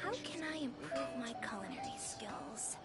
How can I improve my culinary skills?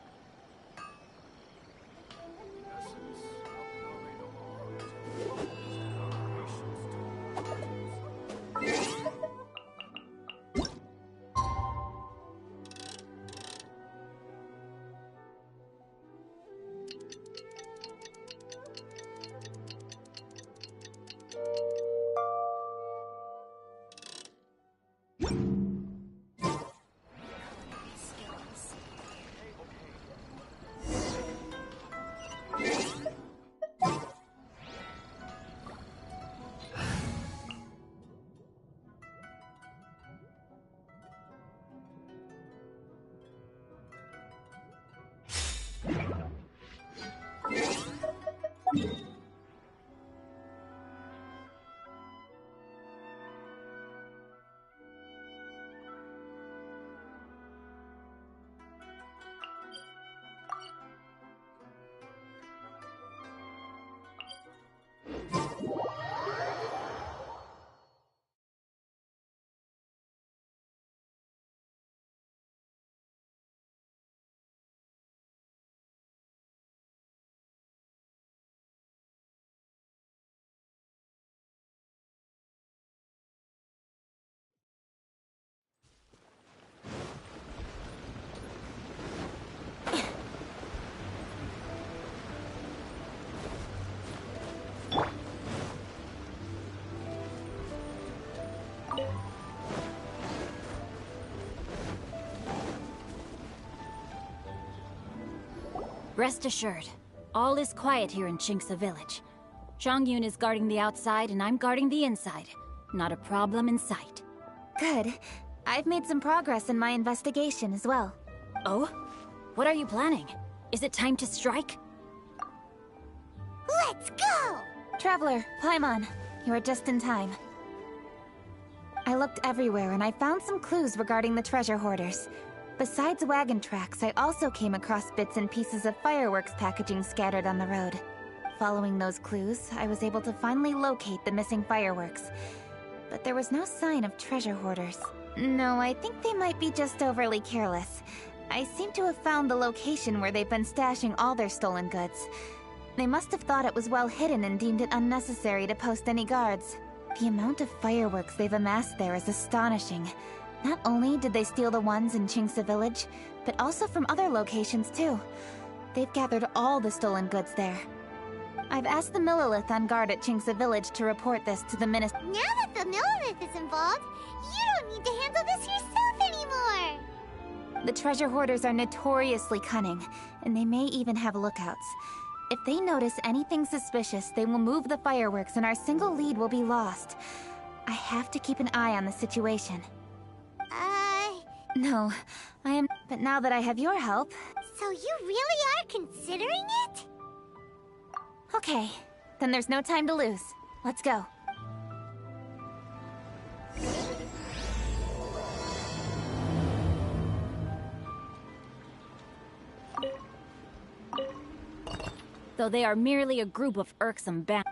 Rest assured, all is quiet here in Chinksa village. Chongyun is guarding the outside and I'm guarding the inside. Not a problem in sight. Good. I've made some progress in my investigation as well. Oh? What are you planning? Is it time to strike? Let's go! Traveler, Paimon, you are just in time. I looked everywhere and I found some clues regarding the treasure hoarders. Besides wagon tracks, I also came across bits and pieces of fireworks packaging scattered on the road. Following those clues, I was able to finally locate the missing fireworks. But there was no sign of treasure hoarders. No, I think they might be just overly careless. I seem to have found the location where they've been stashing all their stolen goods. They must have thought it was well hidden and deemed it unnecessary to post any guards. The amount of fireworks they've amassed there is astonishing. Not only did they steal the ones in Chinksa village, but also from other locations too. They've gathered all the stolen goods there. I've asked the Millilith on guard at Chinksa village to report this to the minister. Now that the Millilith is involved, you don't need to handle this yourself anymore! The treasure hoarders are notoriously cunning, and they may even have lookouts. If they notice anything suspicious, they will move the fireworks and our single lead will be lost. I have to keep an eye on the situation. No, I am... But now that I have your help... So you really are considering it? Okay, then there's no time to lose. Let's go. Though they are merely a group of irksome bandits.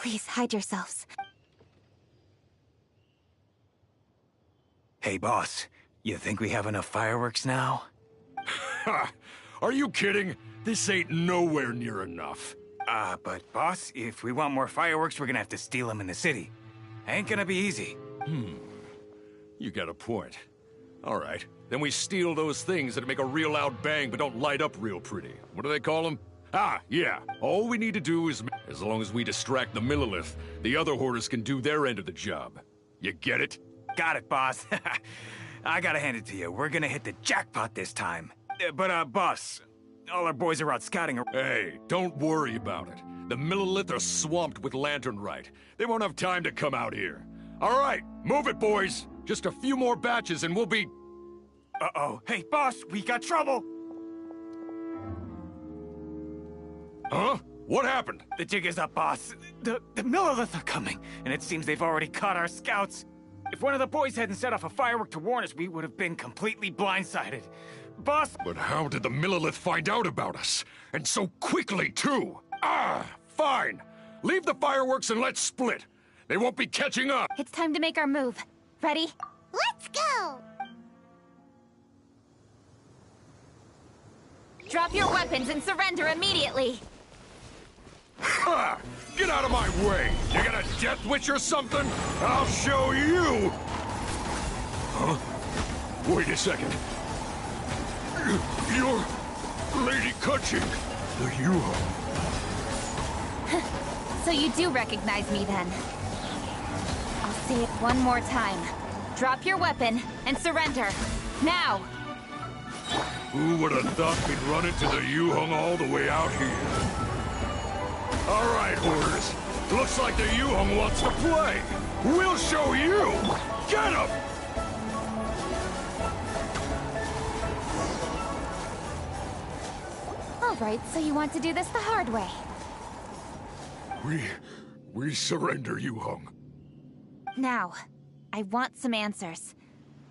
Please, hide yourselves. Hey, boss. You think we have enough fireworks now? Ha! Are you kidding? This ain't nowhere near enough. But boss, if we want more fireworks, we're gonna have to steal them in the city. Ain't gonna be easy. You got a point. All right. Then we steal those things that make a real loud bang but don't light up real pretty. What do they call them? Ah, yeah. All we need to do is... As long as we distract the Millilith, the other hoarders can do their end of the job. You get it? Got it, boss. I gotta hand it to you. We're gonna hit the jackpot this time. Boss, all our boys are out scouting. Hey, don't worry about it. The Millilith are swamped with Lantern Rite. They won't have time to come out here. All right, move it, boys. Just a few more batches and we'll be... Uh-oh. Hey, boss, we got trouble. Huh? What happened? The jig is up, boss. The Millilith are coming, and it seems they've already caught our scouts. If one of the boys hadn't set off a firework to warn us, we would have been completely blindsided. Boss... But how did the Millilith find out about us? And so quickly, too? Ah, fine. Leave the fireworks and let's split. They won't be catching up. It's time to make our move. Ready? Let's go! Drop your weapons and surrender immediately! Ha! Get out of my way! You got a death wish or something? I'll show you! Huh? Wait a second. You're... Lady Kutching. The Yuho. So you do recognize me then? I'll say it one more time. Drop your weapon and surrender. Now! Who would have thought we'd run into the Yuhong all the way out here? All right, hoarders. Looks like the Yuhong wants to play. We'll show you! Get him! All right, so you want to do this the hard way. We surrender, Yuhong. Now, I want some answers.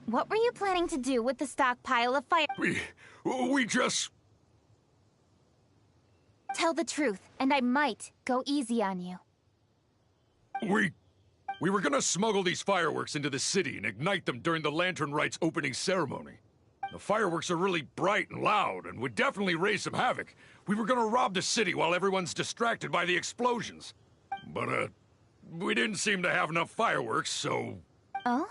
What were you planning to do with the stockpile of fire? We just... Tell the truth, and I might go easy on you. We were gonna smuggle these fireworks into the city and ignite them during the Lantern Rite's opening ceremony. The fireworks are really bright and loud and would definitely raise some havoc. We were gonna rob the city while everyone's distracted by the explosions. But, we didn't seem to have enough fireworks, so... Oh?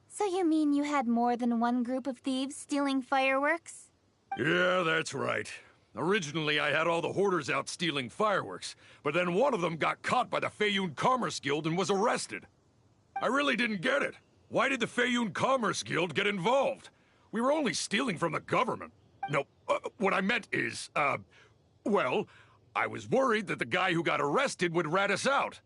So you mean you had more than one group of thieves stealing fireworks? Yeah, that's right. Originally, I had all the hoarders out stealing fireworks, but then one of them got caught by the Feiyun Commerce Guild and was arrested. I really didn't get it. Why did the Feiyun Commerce Guild get involved? We were only stealing from the government. No, what I meant is, well, I was worried that the guy who got arrested would rat us out.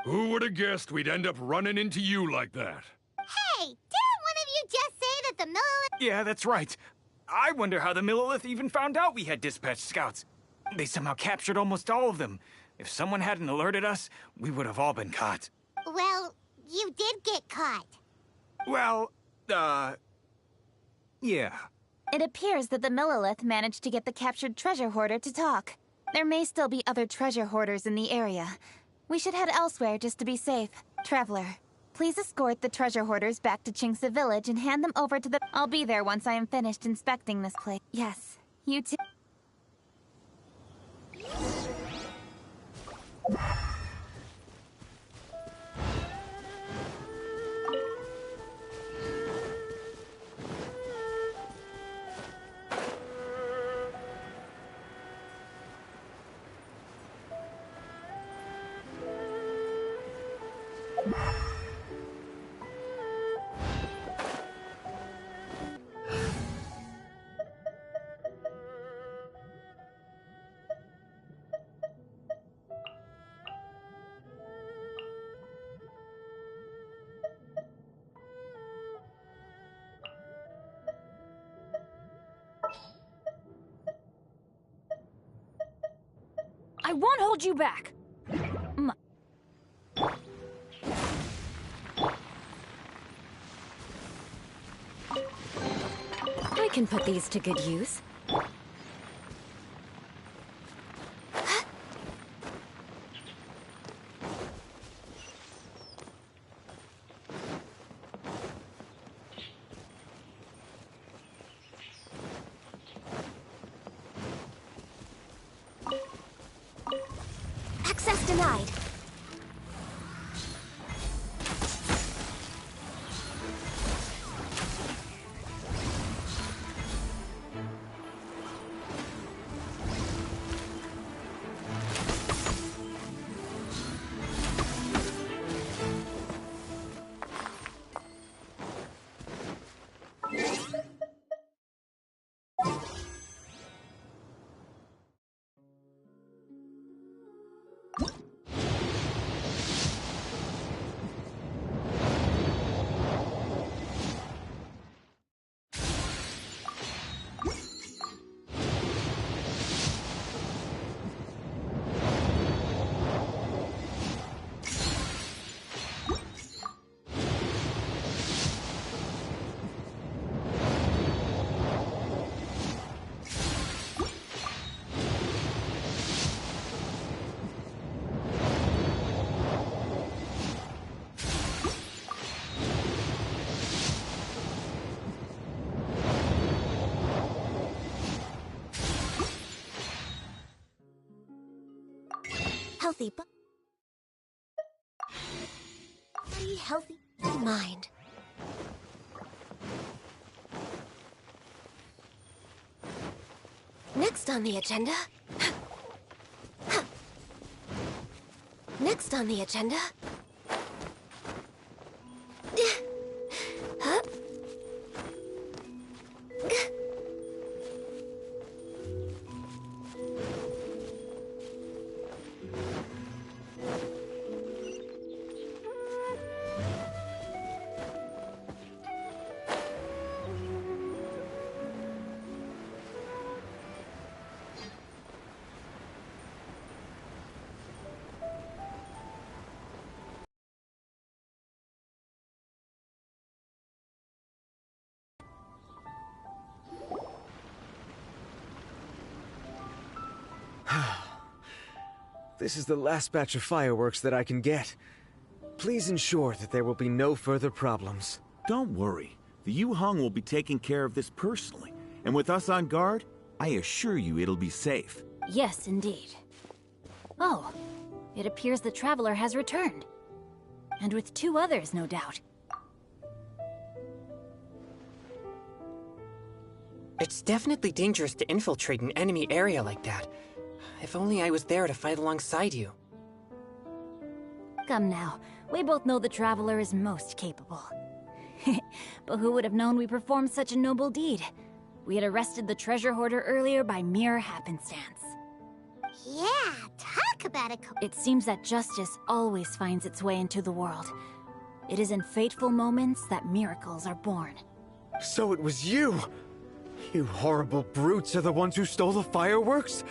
Who would have guessed we'd end up running into you like that? Hey, didn't one of you just say that the Millilith... Yeah, that's right. I wonder how the Millilith even found out we had dispatched scouts. They somehow captured almost all of them. If someone hadn't alerted us, we would have all been caught. Well, you did get caught. Well, yeah. It appears that the Millilith managed to get the captured treasure hoarder to talk. There may still be other treasure hoarders in the area. We should head elsewhere just to be safe. Traveler, please escort the treasure hoarders back to Chingsa Village and hand them over to the... I'll be there once I am finished inspecting this place. Yes, you too. I won't hold you back. We can put these to good use. Access denied. healthy mind. Next on the agenda... Next on the agenda... This is the last batch of fireworks that I can get. Please ensure that there will be no further problems. Don't worry. The Yu-Hung will be taking care of this personally. And with us on guard, I assure you it'll be safe. Yes, indeed. Oh, it appears the Traveler has returned. And with 2 others, no doubt. It's definitely dangerous to infiltrate an enemy area like that. If only I was there to fight alongside you. Come now, we both know the Traveler is most capable. But who would have known we performed such a noble deed? We had arrested the treasure hoarder earlier by mere happenstance. Yeah, talk about it. It seems that justice always finds its way into the world. It is in fateful moments that miracles are born. So it was you! You horrible brutes are the ones who stole the fireworks?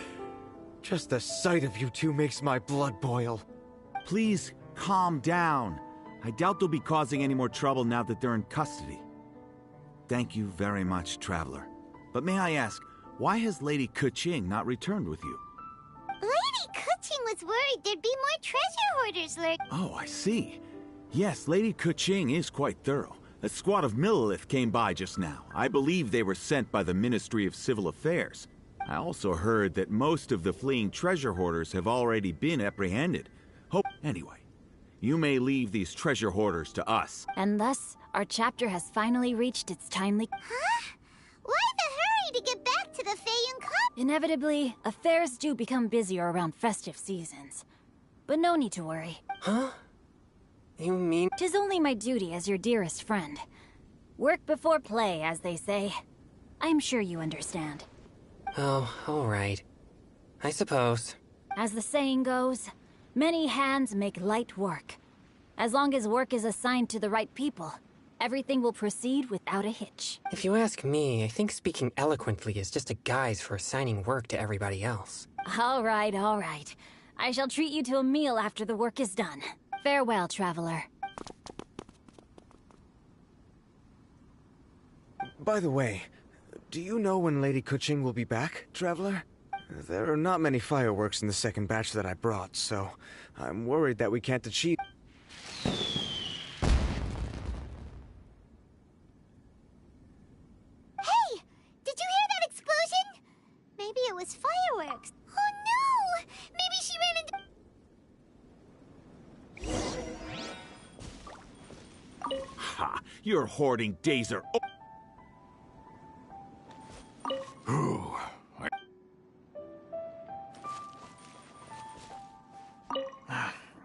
Just the sight of you two makes my blood boil. Please, calm down. I doubt they'll be causing any more trouble now that they're in custody. Thank you very much, Traveler. But may I ask, why has Lady Keqing not returned with you? Lady Keqing was worried there'd be more treasure hoarders lurking. Oh, I see. Yes, Lady Keqing is quite thorough. A squad of Millilith came by just now. I believe they were sent by the Ministry of Civil Affairs. I also heard that most of the fleeing treasure hoarders have already been apprehended. Anyway, you may leave these treasure hoarders to us. And thus, our chapter has finally reached its timely... Huh? Why the hurry to get back to the Feiyun Cup? Inevitably, affairs do become busier around festive seasons. But no need to worry. Huh? You mean... 'Tis only my duty as your dearest friend. Work before play, as they say. I'm sure you understand. Oh, all right. I suppose. As the saying goes, many hands make light work. As long as work is assigned to the right people, everything will proceed without a hitch. If you ask me, I think speaking eloquently is just a guise for assigning work to everybody else. All right, all right. I shall treat you to a meal after the work is done. Farewell, Traveler. By the way, do you know when Lady Keqing will be back, Traveler? There are not many fireworks in the second batch that I brought, so I'm worried that we can't achieve... Hey! Did you hear that explosion? Maybe it was fireworks. Oh no! Maybe she ran into... Ha! Your hoarding days are over.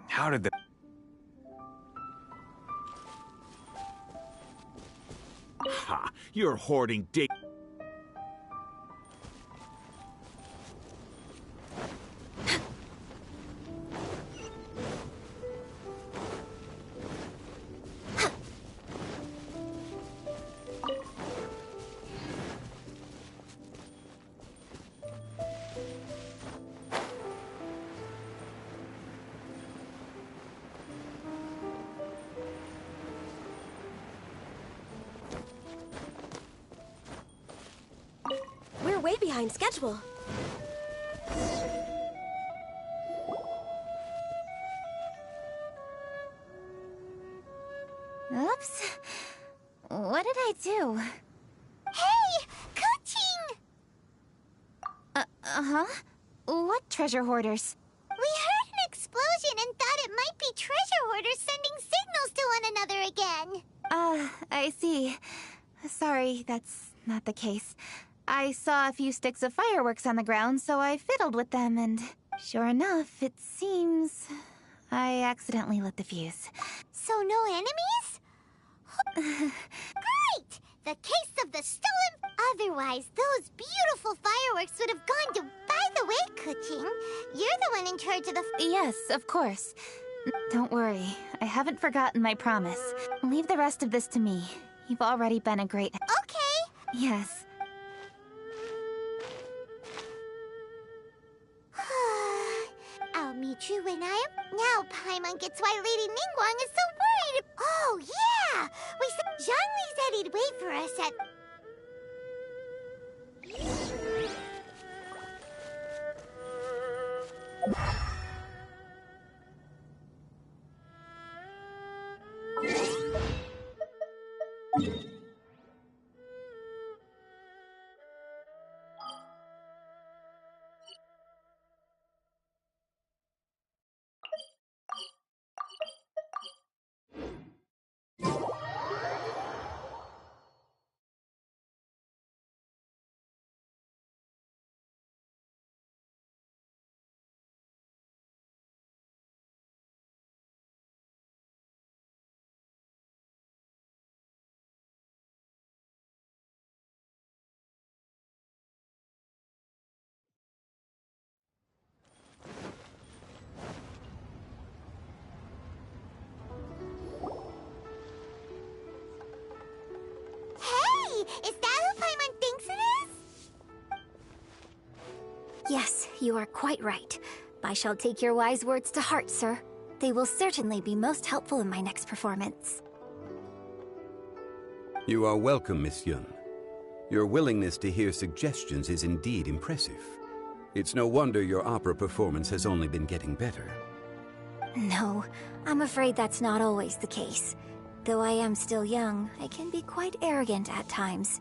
How did the... Ha! Your hoarding days... We're way behind schedule. Oops. What did I do? Hey! Keqing! Uh-huh? What treasure hoarders? We heard an explosion I see. Sorry, that's not the case. I saw a few sticks of fireworks on the ground, so I fiddled with them, and sure enough, it seems I accidentally lit the fuse. So no enemies? Great! The case of the stolen... Otherwise, those beautiful fireworks would have gone to... By the way, Kuching, you're the one in charge of the... Yes, of course. Don't worry, I haven't forgotten my promise. Leave the rest of this to me. You've already been a great... Okay! Yes. I'll meet you when I am... Now Paimon gets why Lady Ningguang is so worried. Oh, yeah! We said... Zhongli said he'd wait for us at... Hey! Is that who Paimon thinks it is? Yes, you are quite right. I shall take your wise words to heart, sir. They will certainly be most helpful in my next performance. You are welcome, Miss Yun. Your willingness to hear suggestions is indeed impressive. It's no wonder your opera performance has only been getting better. No, I'm afraid that's not always the case. Though I am still young, I can be quite arrogant at times.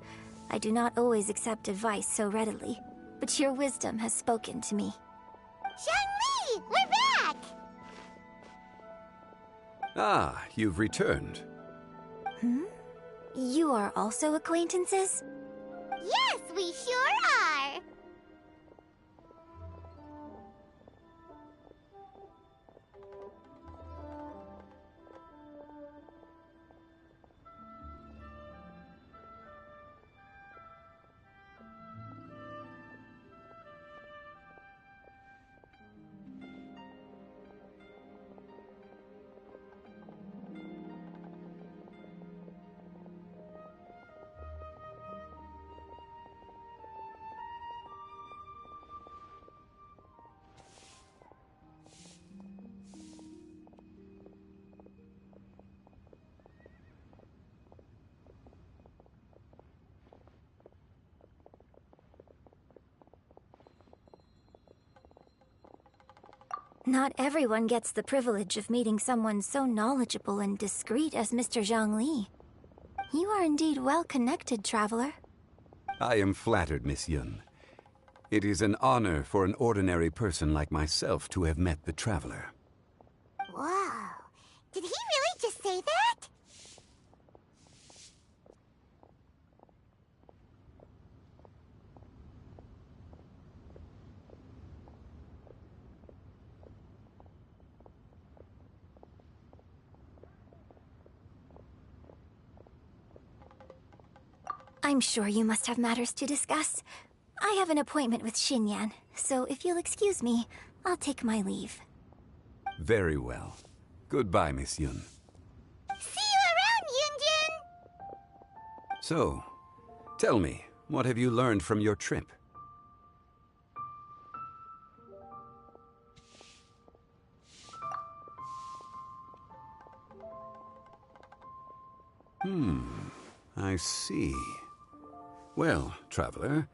I do not always accept advice so readily, but your wisdom has spoken to me. Zhongli! We're back! Ah, you've returned. You are also acquaintances? Yes, we sure are! Not everyone gets the privilege of meeting someone so knowledgeable and discreet as Mr. Zhongli. You are indeed well connected, traveler. I am flattered, Miss Yun. It is an honor for an ordinary person like myself to have met the traveler. Wow. Did he really just say that? I'm sure you must have matters to discuss. I have an appointment with Xinyan, so if you'll excuse me, I'll take my leave. Very well. Goodbye, Miss Yun. See you around, Yunjin! So, tell me, what have you learned from your trip? I see. Well, traveler,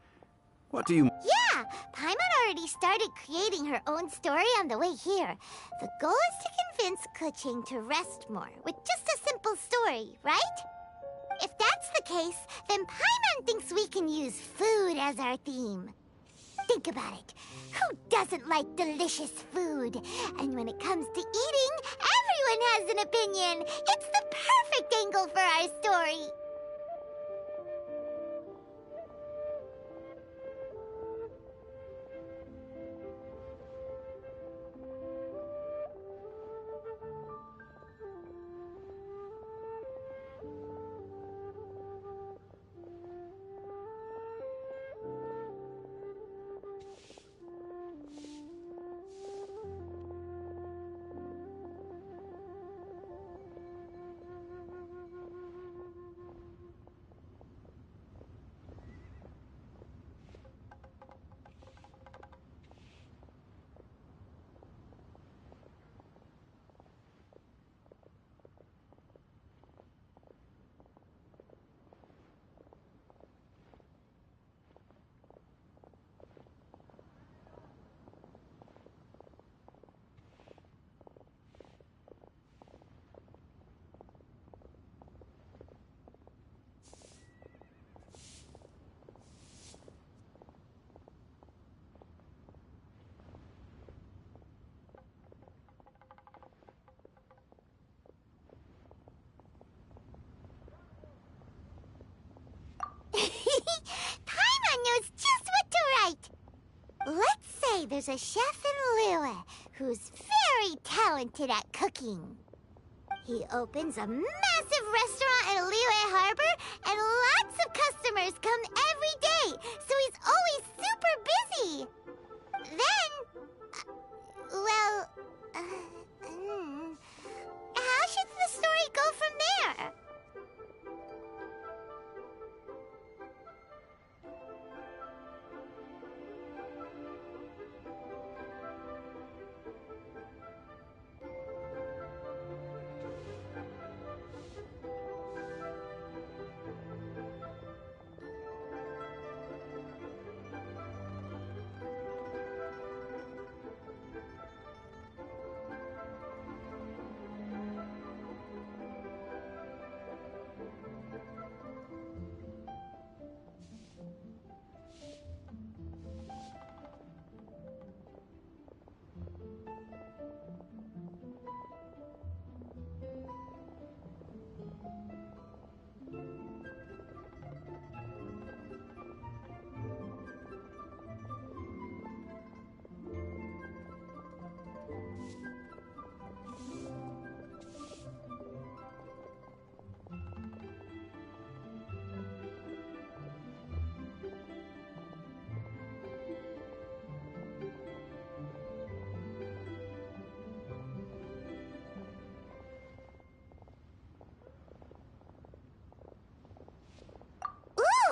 what do you... Yeah! Paimon already started creating her own story on the way here. The goal is to convince Kuching to rest more with just a simple story, right? If that's the case, then Paimon thinks we can use food as our theme. Think about it. Who doesn't like delicious food? And when it comes to eating, everyone has has an opinion. It's the perfect angle for our story. Paimon knows just what to write. Let's say there's a chef in Liyue who's very talented at cooking. He opens a massive restaurant in Liyue Harbor, and lots of customers come every day, so he's always super busy. Then, how should the story go from there?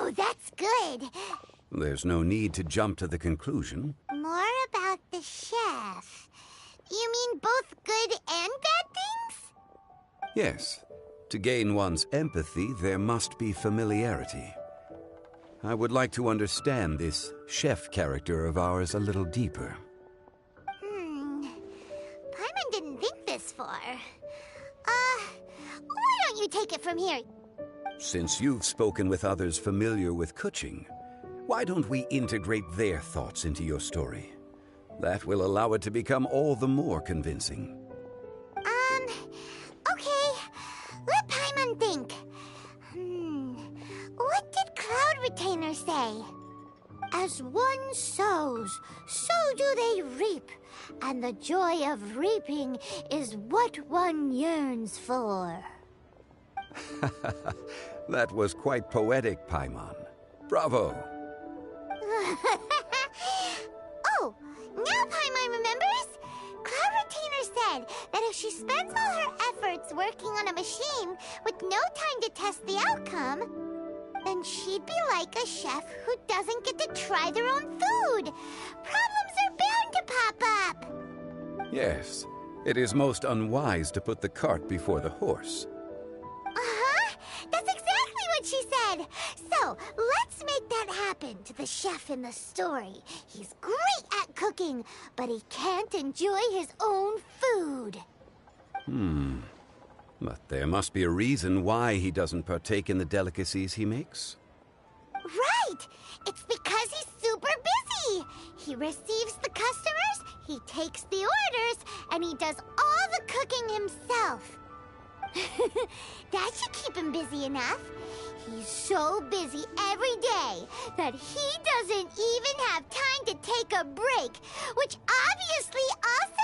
Ooh, that's good. There's no need to jump to the conclusion. More about the chef. You mean both good and bad things? Yes. To gain one's empathy, there must be familiarity. I would like to understand this chef character of ours a little deeper. Paimon didn't think this far. Why don't you take it from here? Since you've spoken with others familiar with Kuching, why don't we integrate their thoughts into your story? That will allow it to become all the more convincing. Okay. Let Paimon think. What did Cloud Retainer say? As one sows, so do they reap. And the joy of reaping is what one yearns for. That was quite poetic, Paimon. Bravo! Oh, now Paimon remembers? Cloud Retainer said that if she spends all her efforts working on a machine with no time to test the outcome, then she'd be like a chef who doesn't get to try their own food. Problems are bound to pop up. Yes, it is most unwise to put the cart before the horse. That's exactly what she said. So, let's make that happen to the chef in the story. He's great at cooking, but he can't enjoy his own food. But there must be a reason why he doesn't partake in the delicacies he makes. Right! It's because he's super busy. He receives the customers, he takes the orders, and he does all the cooking himself. That should keep him busy enough. He's so busy every day that he doesn't even have time to take a break, which obviously also